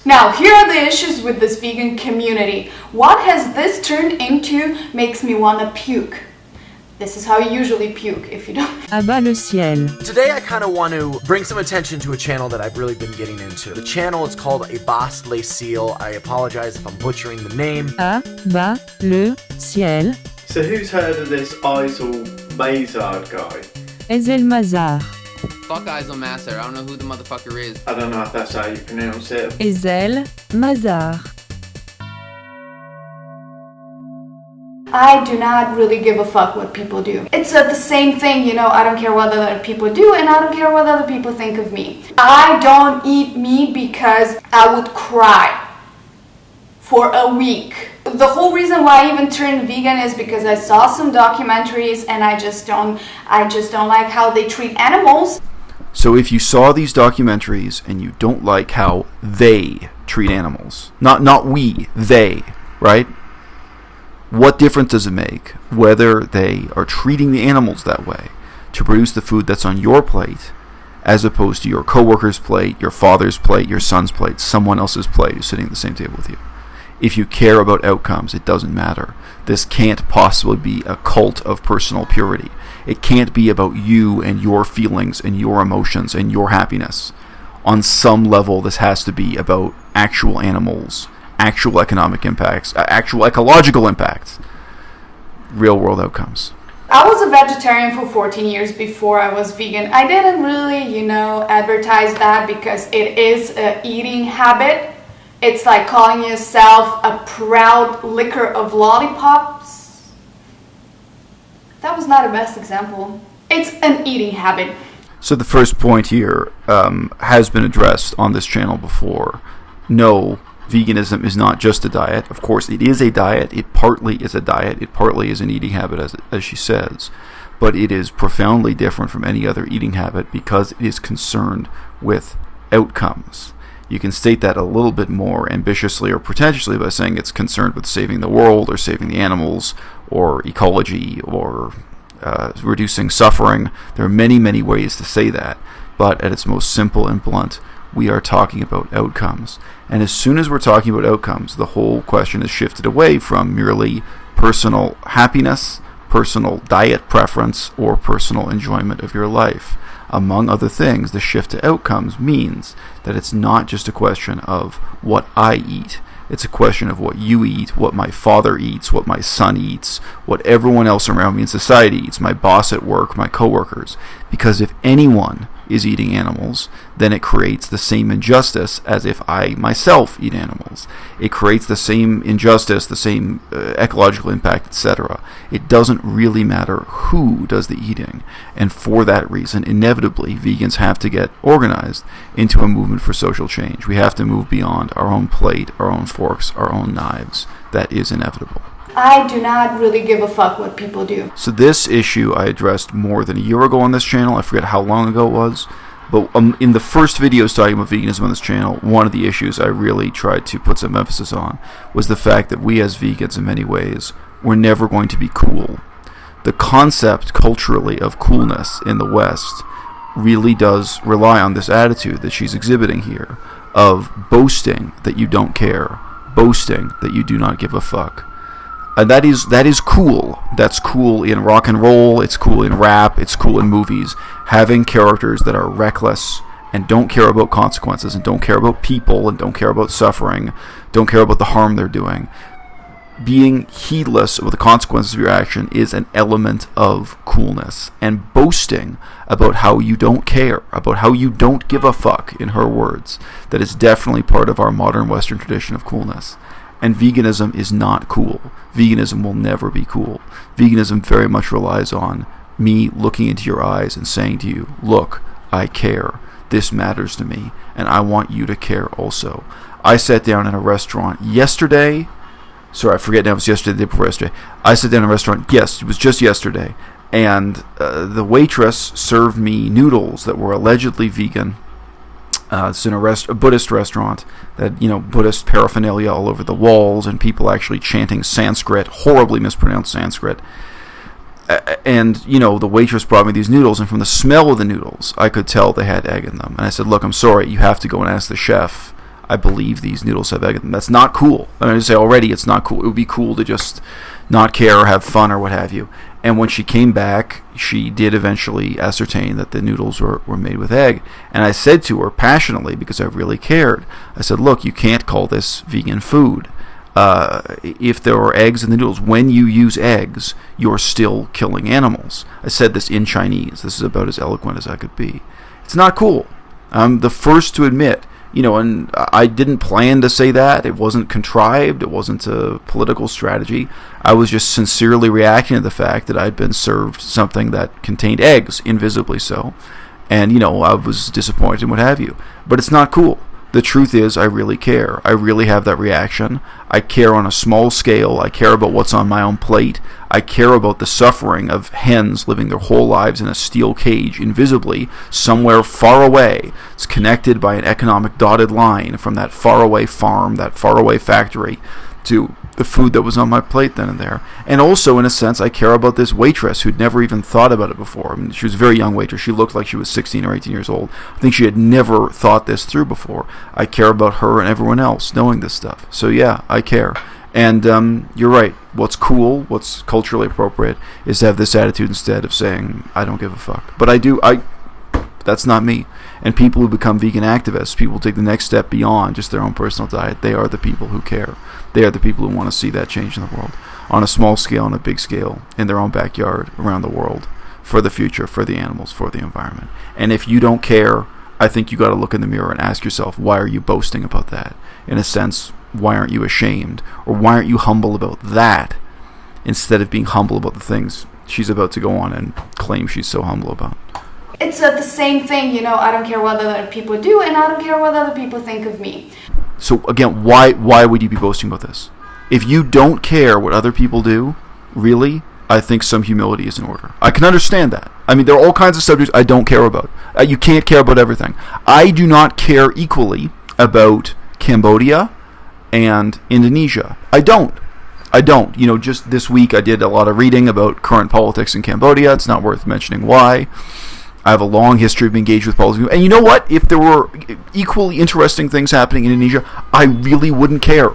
Now, here are the issues with this vegan community. What has this turned into makes me want to puke. This is how you usually puke if you don't. À-bas-le-ciel. Today I kind of want to bring some attention to a channel that I've really been getting into. The channel is called à-bas-le-ciel. I apologize if I'm butchering the name. À-bas-le-ciel. So who's heard of this à-bas-le-ciel guy? Ezel-Mazar. Fuck à-bas-le-ciel. I don't know who the motherfucker is. I don't know if that's how you pronounce it. Ezel-Mazar. I do not really give a fuck what people do. It's the same thing, you know, I don't care what other people do and I don't care what other people think of me. I don't eat meat because I would cry for a week. The whole reason why I even turned vegan is because I saw some documentaries and I just don't like how they treat animals. So if you saw these documentaries and you don't like how they treat animals, not we, they, right? What difference does it make whether they are treating the animals that way to produce the food that's on your plate as opposed to your coworker's plate, your father's plate, your son's plate, someone else's plate who's sitting at the same table with you? If you care about outcomes, it doesn't matter. This can't possibly be a cult of personal purity. It can't be about you and your feelings and your emotions and your happiness. On some level, this has to be about actual animals, actual economic impacts, actual ecological impacts, real world outcomes. I was a vegetarian for 14 years before I was vegan. I didn't really, advertise that because it is an eating habit. It's like calling yourself a proud licker of lollipops. That was not the best example. It's an eating habit. So the first point here has been addressed on this channel before. No, veganism is not just a diet. Of course, it is a diet. It partly is a diet. It partly is an eating habit, as she says. But it is profoundly different from any other eating habit because it is concerned with outcomes. You can state that a little bit more ambitiously or pretentiously by saying it's concerned with saving the world or saving the animals or ecology or reducing suffering. There are many, many ways to say that. But at its most simple and blunt, we are talking about outcomes. And as soon as we're talking about outcomes, the whole question is shifted away from merely personal happiness, personal diet preference, or personal enjoyment of your life. Among other things, the shift to outcomes means that it's not just a question of what I eat. It's a question of what you eat, what my father eats, what my son eats, what everyone else around me in society eats, my boss at work, my coworkers. Because if anyone is eating animals, then it creates the same injustice as if I myself eat animals. It creates the same injustice, the same ecological impact, etc. It doesn't really matter who does the eating. And for that reason, inevitably, vegans have to get organized into a movement for social change. We have to move beyond our own plate, our own forks, our own knives. That is inevitable. I do not really give a fuck what people do. So this issue I addressed more than a year ago on this channel. I forget how long ago it was. But in the first videos talking about veganism on this channel, one of the issues I really tried to put some emphasis on was the fact that we as vegans in many ways were never going to be cool. The concept culturally of coolness in the West really does rely on this attitude that she's exhibiting here of boasting that you don't care, boasting that you do not give a fuck. That is cool. That's cool in rock and roll, it's cool in rap, it's cool in movies. Having characters that are reckless and don't care about consequences and don't care about people and don't care about suffering, don't care about the harm they're doing. Being heedless of the consequences of your action is an element of coolness. And boasting about how you don't care, about how you don't give a fuck, in her words, that is definitely part of our modern Western tradition of coolness. And veganism is not cool. Veganism will never be cool. Veganism very much relies on me looking into your eyes and saying to you, look, I care. This matters to me, and I want you to care also. I sat down in a restaurant yesterday. Sorry, I forget now if it was yesterday, the day before yesterday. I sat down in a restaurant, yes, it was just yesterday, and the waitress served me noodles that were allegedly vegan. It's in a Buddhist restaurant that, Buddhist paraphernalia all over the walls and people actually chanting Sanskrit, horribly mispronounced Sanskrit. And, the waitress brought me these noodles, and from the smell of the noodles, I could tell they had egg in them. And I said, look, I'm sorry, you have to go and ask the chef. I believe these noodles have egg in them. That's not cool. I'm going to say already it's not cool. It would be cool to just not care or have fun or what have you. And when she came back, she did eventually ascertain that the noodles were made with egg. And I said to her passionately, because I really cared, I said, look, you can't call this vegan food. If there are eggs in the noodles, when you use eggs, you're still killing animals. I said this in Chinese. This is about as eloquent as I could be. It's not cool. I'm the first to admit, and I didn't plan to say that. It wasn't contrived. It wasn't a political strategy. I was just sincerely reacting to the fact that I'd been served something that contained eggs, invisibly so. And, I was disappointed and what have you. But it's not cool. The truth is, I really care. I really have that reaction. I care on a small scale. I care about what's on my own plate. I care about the suffering of hens living their whole lives in a steel cage, invisibly, somewhere far away. It's connected by an economic dotted line from that faraway farm, that faraway factory, to the food that was on my plate then and there. And also, in a sense, I care about this waitress who'd never even thought about it before. I mean, she was a very young waitress. She looked like she was 16 or 18 years old. I think she had never thought this through before. I care about her and everyone else knowing this stuff. So yeah, I care. And you're right. What's cool, what's culturally appropriate, is to have this attitude instead of saying, I don't give a fuck. But I do. That's not me. And people who become vegan activists, people who take the next step beyond just their own personal diet, they are the people who care. They are the people who want to see that change in the world, on a small scale and a big scale, in their own backyard, around the world, for the future, for the animals, for the environment. And if you don't care, I think you got to look in the mirror and ask yourself, why are you boasting about that? In a sense, why aren't you ashamed? Or why aren't you humble about that, instead of being humble about the things she's about to go on and claim she's so humble about? It's the same thing, I don't care what other people do, and I don't care what other people think of me. So again, why would you be boasting about this? If you don't care what other people do, really, I think some humility is in order. I can understand that. I mean, there are all kinds of subjects I don't care about. You can't care about everything. I do not care equally about Cambodia and Indonesia. I don't. Just this week I did a lot of reading about current politics in Cambodia. It's not worth mentioning why. I have a long history of being engaged with politics. And you know what? If there were equally interesting things happening in Indonesia, I really wouldn't care.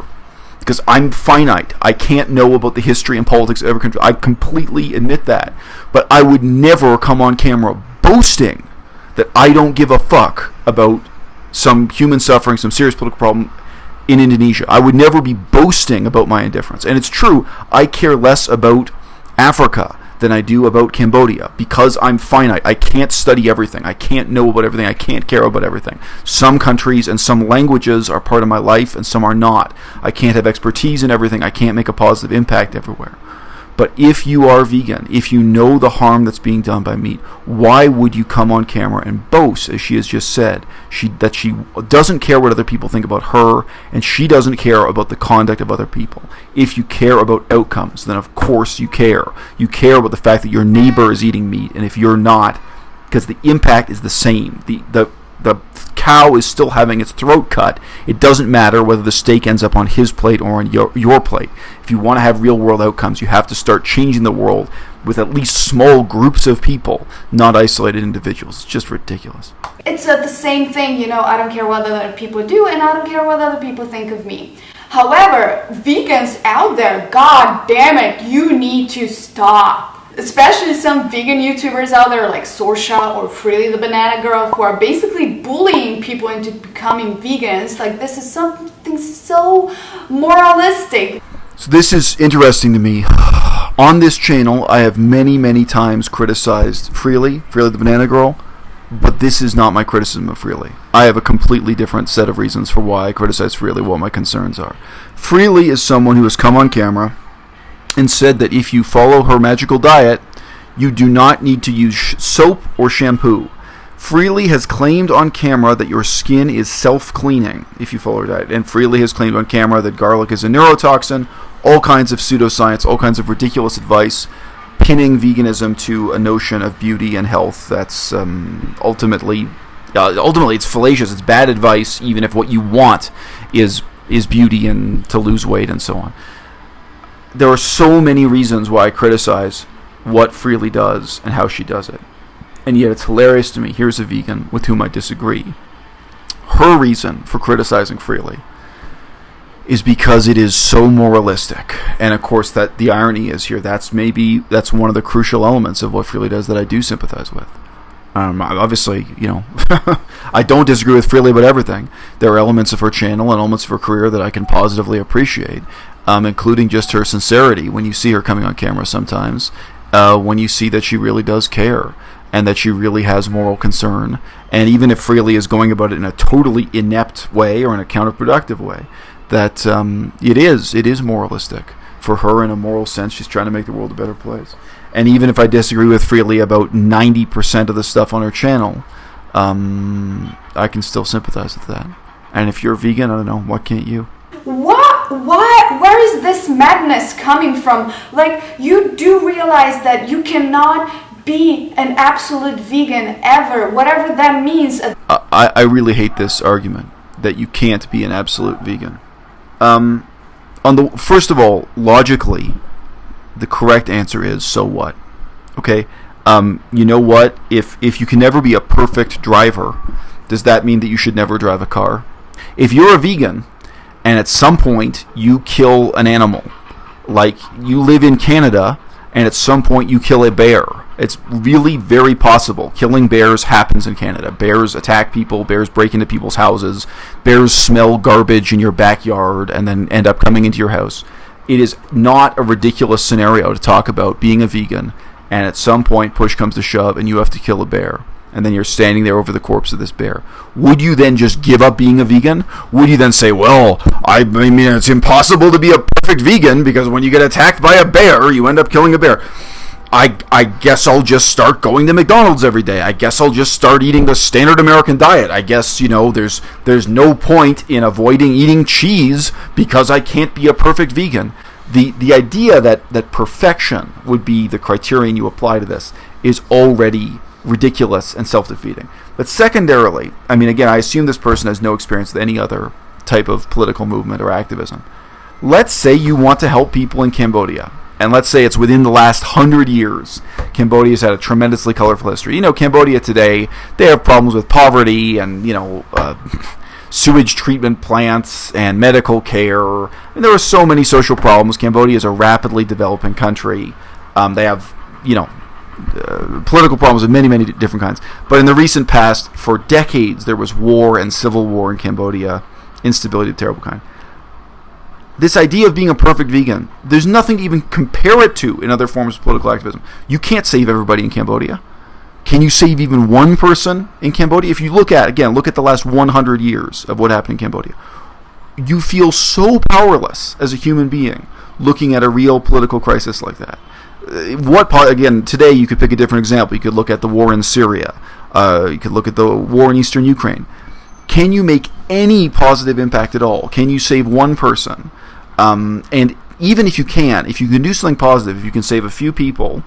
Because I'm finite. I can't know about the history and politics of every country. I completely admit that. But I would never come on camera boasting that I don't give a fuck about some human suffering, some serious political problem in Indonesia. I would never be boasting about my indifference. And it's true, I care less about Africa than I do about Cambodia, because I'm finite. I can't study everything. I can't know about everything. I can't care about everything. Some countries and some languages are part of my life and some are not. I can't have expertise in everything. I can't make a positive impact everywhere. But if you are vegan, if you know the harm that's being done by meat, why would you come on camera and boast, as she has just said, that she doesn't care what other people think about her, and she doesn't care about the conduct of other people? If you care about outcomes, then of course you care. You care about the fact that your neighbor is eating meat, and if you're not, because the impact is the same. The cow is still having its throat cut. It doesn't matter whether the steak ends up on his plate or on your plate. If you want to have real world outcomes, you have to start changing the world with at least small groups of people, not isolated individuals. It's just ridiculous. It's the same thing, I don't care what other people do, and I don't care what other people think of me. However, vegans out there, god damn it, you need to stop. Especially some vegan YouTubers out there like Sorsha or Freely the Banana Girl, who are basically bullying people into becoming vegans. Like, this is something so moralistic. So this is interesting to me. On this channel, I have many, many times criticized Freely the Banana Girl, but this is not my criticism of Freely. I have a completely different set of reasons for why I criticize Freely, what my concerns are. Freely is someone who has come on camera and said that if you follow her magical diet, you do not need to use soap or shampoo. Freely has claimed on camera that your skin is self-cleaning if you follow her diet. And Freely has claimed on camera that garlic is a neurotoxin, all kinds of pseudoscience, all kinds of ridiculous advice, pinning veganism to a notion of beauty and health that's ultimately it's fallacious. It's bad advice, even if what you want is beauty and to lose weight and so on. There are so many reasons why I criticize what Freely does and how she does it. And yet it's hilarious to me. Here's a vegan with whom I disagree. her reason for criticizing Freely is because it is so moralistic. And of course, that the irony is here, that's one of the crucial elements of what Freely does that I do sympathize with. Obviously, I don't disagree with Freely about everything. There are elements of her channel and elements of her career that I can positively appreciate, including just her sincerity when you see her coming on camera sometimes, when you see that she really does care and that she really has moral concern. And even if Freely is going about it in a totally inept way or in a counterproductive way, that it is moralistic. For her, in a moral sense, she's trying to make the world a better place. And even if I disagree with Freely about 90% of the stuff on her channel, I can still sympathize with that. And if you're a vegan, I don't know, why can't you? Where is this madness coming from? Like, you do realize that you cannot be an absolute vegan ever, whatever that means. I really hate this argument that you can't be an absolute vegan. First of all, logically, the correct answer is, so what? Okay? You know what? If you can never be a perfect driver, does that mean that you should never drive a car? If you're a vegan and at some point you kill an animal, like you live in Canada and at some point you kill a bear, it's really very possible. Killing bears happens in Canada. Bears attack people, bears break into people's houses, bears smell garbage in your backyard and then end up coming into your house. It is not a ridiculous scenario to talk about being a vegan and at some point push comes to shove and you have to kill a bear. And then you're standing there over the corpse of this bear. Would you then just give up being a vegan? Would you then say, well, I mean, it's impossible to be a perfect vegan because when you get attacked by a bear, you end up killing a bear. I guess I'll just start going to McDonald's every day. I guess I'll just start eating the standard American diet. I guess, there's no point in avoiding eating cheese because I can't be a perfect vegan. The idea that perfection would be the criterion you apply to this is already ridiculous and self-defeating. But secondarily, I mean, again, I assume this person has no experience with any other type of political movement or activism. Let's say you want to help people in Cambodia, and let's say it's within the last 100 years. Cambodia's had a tremendously colorful history. Cambodia today, they have problems with poverty and, sewage treatment plants and medical care. And there are so many social problems. Cambodia is a rapidly developing country. They have, political problems of many, many different kinds. But in the recent past, for decades, there was war and civil war in Cambodia, instability of terrible kind. This idea of being a perfect vegan, there's nothing to even compare it to in other forms of political activism. You can't save everybody in Cambodia. Can you save even one person in Cambodia? If you look at the last 100 years of what happened in Cambodia, you feel so powerless as a human being looking at a real political crisis like that. Today you could pick a different example. You could look at the war in Syria. You could look at the war in eastern Ukraine. Can you make any positive impact at all? Can you save one person? And even if you can do something positive, if you can save a few people,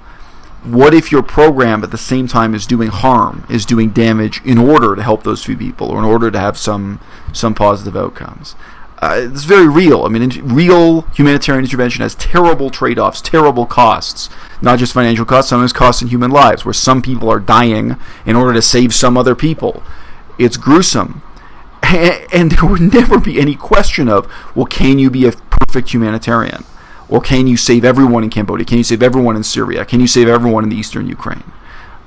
what if your program at the same time is doing harm, is doing damage in order to help those few people or in order to have some positive outcomes? It's very real. I mean, real humanitarian intervention has terrible trade-offs, terrible costs, not just financial costs, sometimes costs in human lives, where some people are dying in order to save some other people. It's gruesome. And there would never be any question of, well, can you be a perfect humanitarian? Or can you save everyone in Cambodia? Can you save everyone in Syria? Can you save everyone in the eastern Ukraine?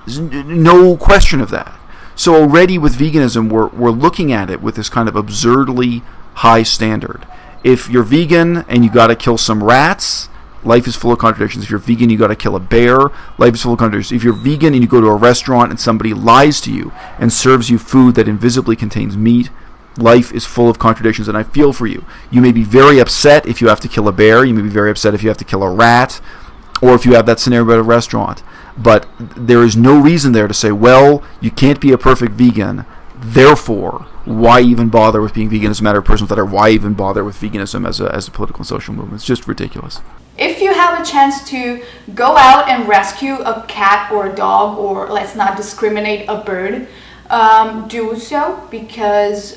There's no question of that. So already with veganism, we're looking at it with this kind of absurdly high standard. If you're vegan and you got to kill some rats, life is full of contradictions. If you're vegan, you got to kill a bear, life is full of contradictions. If you're vegan and you go to a restaurant and somebody lies to you and serves you food that invisibly contains meat, life is full of contradictions, and I feel for you. You may be very upset if you have to kill a bear. You may be very upset if you have to kill a rat, or if you have that scenario at a restaurant. But there is no reason there to say, well, you can't be a perfect vegan, therefore, why even bother with being vegan as a matter of personal thought, or why even bother with veganism as a political and social movement? It's just ridiculous. If you have a chance to go out and rescue a cat or a dog, or let's not discriminate, a bird, do so, because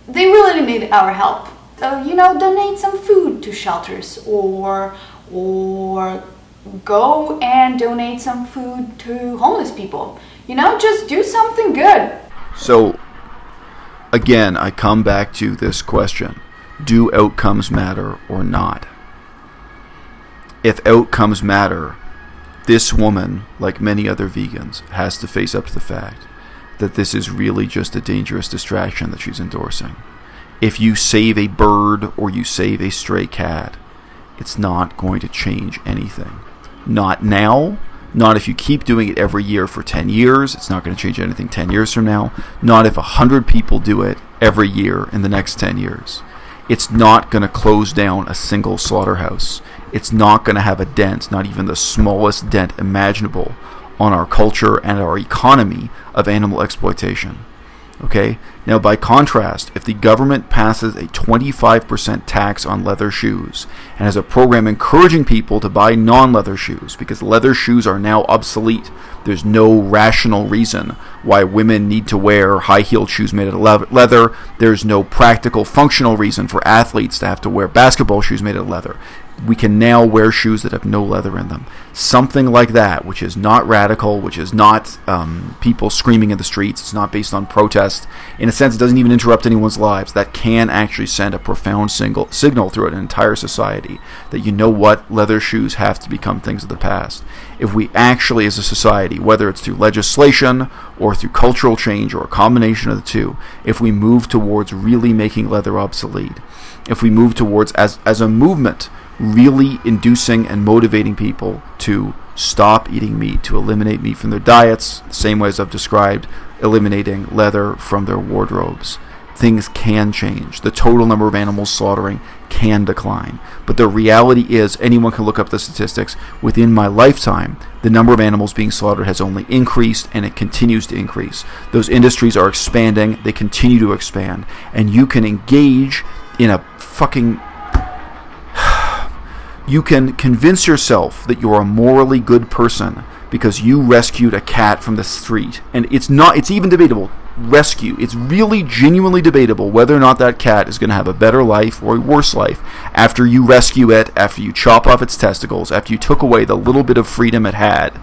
they really need our help. Donate some food to shelters, or go and donate some food to homeless people. Just do something good. So, again, I come back to this question. Do outcomes matter or not? If outcomes matter, this woman, like many other vegans, has to face up to the fact that this is really just a dangerous distraction that she's endorsing. If you save a bird or you save a stray cat, it's not going to change anything. Not now. Not if you keep doing it every year for 10 years. It's not going to change anything 10 years from now. Not if 100 people do it every year in the next 10 years. It's not going to close down a single slaughterhouse. It's not going to have a dent, not even the smallest dent imaginable, on our culture and our economy of animal exploitation. Okay? Now, by contrast, if the government passes a 25% tax on leather shoes and has a program encouraging people to buy non-leather shoes because leather shoes are now obsolete, there's no rational reason why women need to wear high-heeled shoes made of leather. There's no practical, functional reason for athletes to have to wear basketball shoes made of leather. We can now wear shoes that have no leather in them. Something like that, which is not radical, which is not people screaming in the streets, it's not based on protest. In a sense, it doesn't even interrupt anyone's lives. That can actually send a profound signal throughout an entire society that, you know what, leather shoes have to become things of the past. If we actually, as a society, whether it's through legislation or through cultural change or a combination of the two, if we move towards really making leather obsolete, if we move towards, as a movement, really inducing and motivating people to stop eating meat, to eliminate meat from their diets, the same way as I've described eliminating leather from their wardrobes, things can change. The total number of animals slaughtering can decline. But the reality is, anyone can look up the statistics, within my lifetime, the number of animals being slaughtered has only increased, and it continues to increase. Those industries are expanding, they continue to expand, and you can engage in a fucking... You can convince yourself that you're a morally good person because you rescued a cat from the street. And it's even debatable. Rescue. It's really genuinely debatable whether or not that cat is going to have a better life or a worse life after you rescue it, after you chop off its testicles, after you took away the little bit of freedom it had,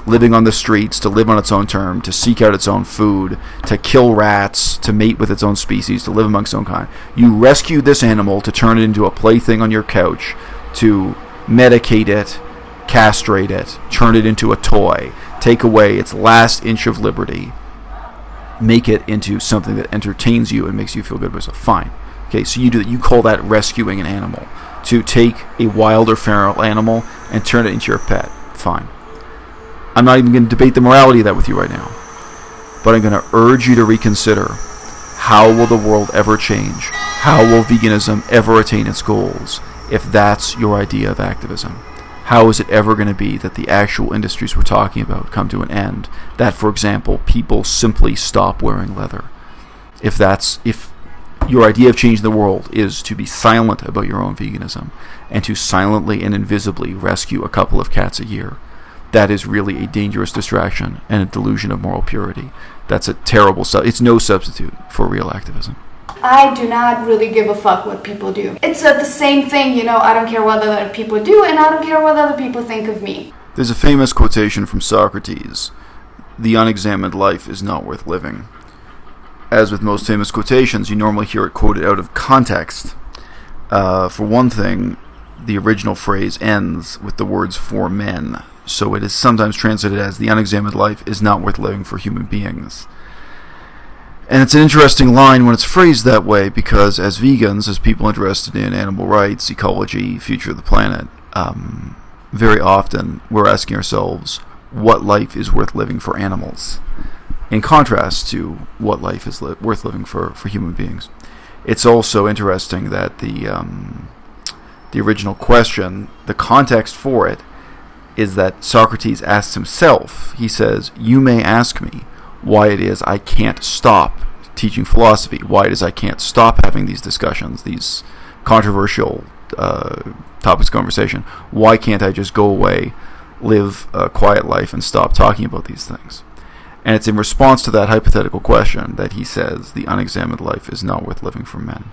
living on the streets, to live on its own term, to seek out its own food, to kill rats, to mate with its own species, to live amongst its own kind. You rescued this animal to turn it into a plaything on your couch, to medicate it, castrate it, turn it into a toy, take away its last inch of liberty, make it into something that entertains you and makes you feel good about yourself. Fine. Okay, so you do that. You call that rescuing an animal. To take a wild or feral animal and turn it into your pet. Fine. I'm not even going to debate the morality of that with you right now. But I'm going to urge you to reconsider, how will the world ever change? How will veganism ever attain its goals if that's your idea of activism? How is it ever going to be that the actual industries we're talking about come to an end? That, for example, people simply stop wearing leather. If your idea of changing the world is to be silent about your own veganism and to silently and invisibly rescue a couple of cats a year, that is really a dangerous distraction and a delusion of moral purity. That's a terrible it's no substitute for real activism. I do not really give a fuck what people do. It's the same thing, I don't care what other people do, and I don't care what other people think of me. There's a famous quotation from Socrates: "The unexamined life is not worth living." As with most famous quotations, you normally hear it quoted out of context. For one thing, the original phrase ends with the words "for men," so it is sometimes translated as "the unexamined life is not worth living for human beings." And it's an interesting line when it's phrased that way, because as vegans, as people interested in animal rights, ecology, future of the planet, very often we're asking ourselves, what life is worth living for animals, in contrast to what life is worth living for human beings. It's also interesting that the original question, the context for it, is that Socrates asks himself, he says, "You may ask me why it is I can't stop teaching philosophy, why it is I can't stop having these discussions, these controversial topics of conversation. Why can't I just go away, live a quiet life, and stop talking about these things?" And it's in response to that hypothetical question that he says the unexamined life is not worth living for men.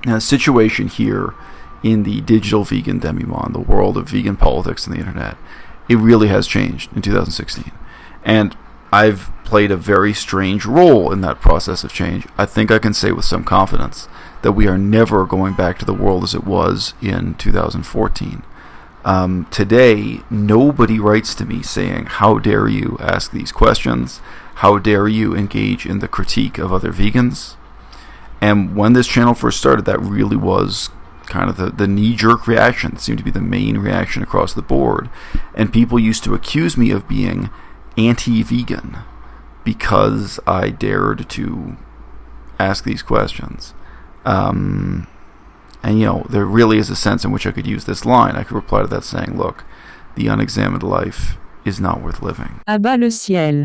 Now, the situation here in the digital vegan demi-monde, the world of vegan politics and the internet, it really has changed in 2016. And I've played a very strange role in that process of change. I think I can say with some confidence that we are never going back to the world as it was in 2014. Today, nobody writes to me saying, how dare you ask these questions? How dare you engage in the critique of other vegans? And when this channel first started, that really was kind of the knee-jerk reaction. It seemed to be the main reaction across the board. And people used to accuse me of being anti-vegan because I dared to ask these questions. And, there really is a sense in which I could use this line. I could reply to that saying, look, the unexamined life is not worth living. À-bas-le-ciel.